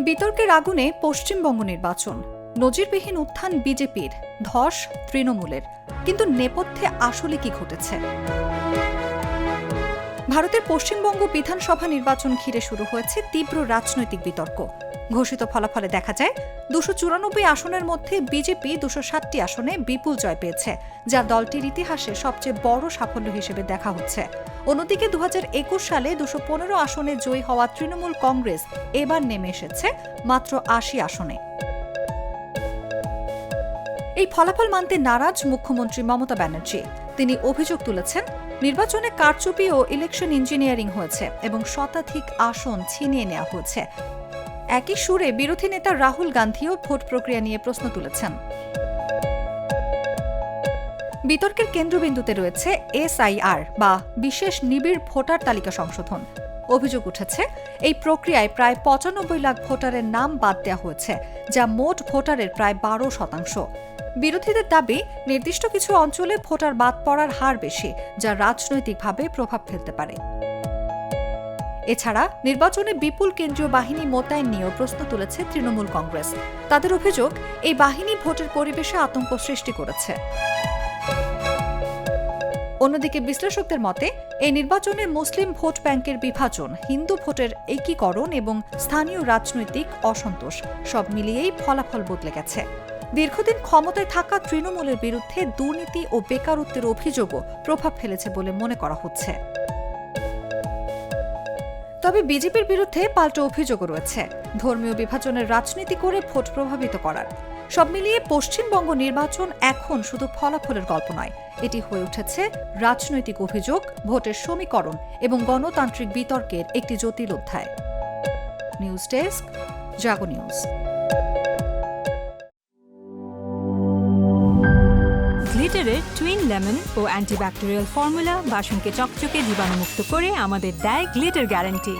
বিতর্কের আগুনে পশ্চিমবঙ্গ নির্বাচন, নজিরবিহীন উত্থান বিজেপির, ধস তৃণমূলের। কিন্তু নেপথ্যে আসলে কি ঘটেছে? ভারতের পশ্চিমবঙ্গ বিধানসভা নির্বাচন ঘিরে শুরু হয়েছে তীব্র রাজনৈতিক বিতর্ক। ঘোষিত ফলাফলে দেখা যায় ২৯৪ আসনের মধ্যে বিজেপি ২৬০টি আসনে বিপুল জয় পেয়েছে, যা দলটির ইতিহাসে সবচেয়ে বড় সাফল্য হিসেবে দেখা হচ্ছে। অন্যদিকে ২০২১ সালে ২১৫ আসনে জয়ী হওয়া তৃণমূল কংগ্রেস এবার নেমে এসেছে মাত্র ৮০ আসনে। এই ফলাফল মানতে নারাজ মুখ্যমন্ত্রী মমতা ব্যানার্জি। তিনি অভিযোগ তুলেছেন, নির্বাচনে কারচুপি ও ইলেকশন ইঞ্জিনিয়ারিং হয়েছে এবং শতাধিক আসন ছিনিয়ে নেওয়া হয়েছে। একই সুরে বিরোধী নেতা রাহুল গান্ধীও ভোট প্রক্রিয়া নিয়ে প্রশ্ন তুলেছেন। বিতর্কের কেন্দ্রবিন্দুতে রয়েছে এসআইআর বা বিশেষ নিবিড় ভোটার তালিকা সংশোধন। অভিযোগ উঠেছে, এই প্রক্রিয়ায় প্রায় ৯৫ লাখ ভোটারের নাম বাদ দেওয়া হয়েছে, যা মোট ভোটারের প্রায় ১২%। বিরোধীদের দাবি, নির্দিষ্ট কিছু অঞ্চলে ভোটার বাদ পড়ার হার বেশি, যা রাজনৈতিকভাবে প্রভাব ফেলতে পারে। এছাড়া নির্বাচনে বিপুল কেন্দ্রীয় বাহিনী মোতায়েন নিয়েও প্রশ্ন তুলেছে তৃণমূল কংগ্রেস। তাদের অভিযোগ, এই বাহিনী ভোটের পরিবেশে আতঙ্ক সৃষ্টি করেছে। অন্যদিকে বিশ্লেষকদের মতে, এই নির্বাচনে মুসলিম ভোট ব্যাংকের বিভাজন, হিন্দু ভোটের একীকরণ এবং স্থানীয় রাজনৈতিক অসন্তোষ সব মিলিয়েই ফলাফল বদলে গেছে। দীর্ঘদিন ক্ষমতায় থাকা তৃণমূলের বিরুদ্ধে দুর্নীতি ও বেকারত্বের অভিযোগও প্রভাব ফেলেছে বলে মনে করা হচ্ছে। তবে বিজেপির বিরুদ্ধে পাল্টা অভিযোগও রয়েছে, ধর্মীয় বিভাজনের রাজনীতি করে ভোট প্রভাবিত করার। সব মিলিয়ে পশ্চিমবঙ্গ নির্বাচন এখন শুধু ফলাফলের গল্প নয়, এটি হয়ে উঠেছে রাজনৈতিক অভিযোগ, ভোটের সমীকরণ এবং গণতান্ত্রিক বিতর্কের একটি জটিল অধ্যায়। নিউজ ডেস্ক, জাগো নিউজ। গ্লিটারের টুইন লেমন ও অ্যান্টিব্যাকটেরিয়াল ফর্মুলা বাসনকে চকচকে জীবাণুমুক্ত করে আমাদের দেয় গ্লিটার গ্যারান্টি।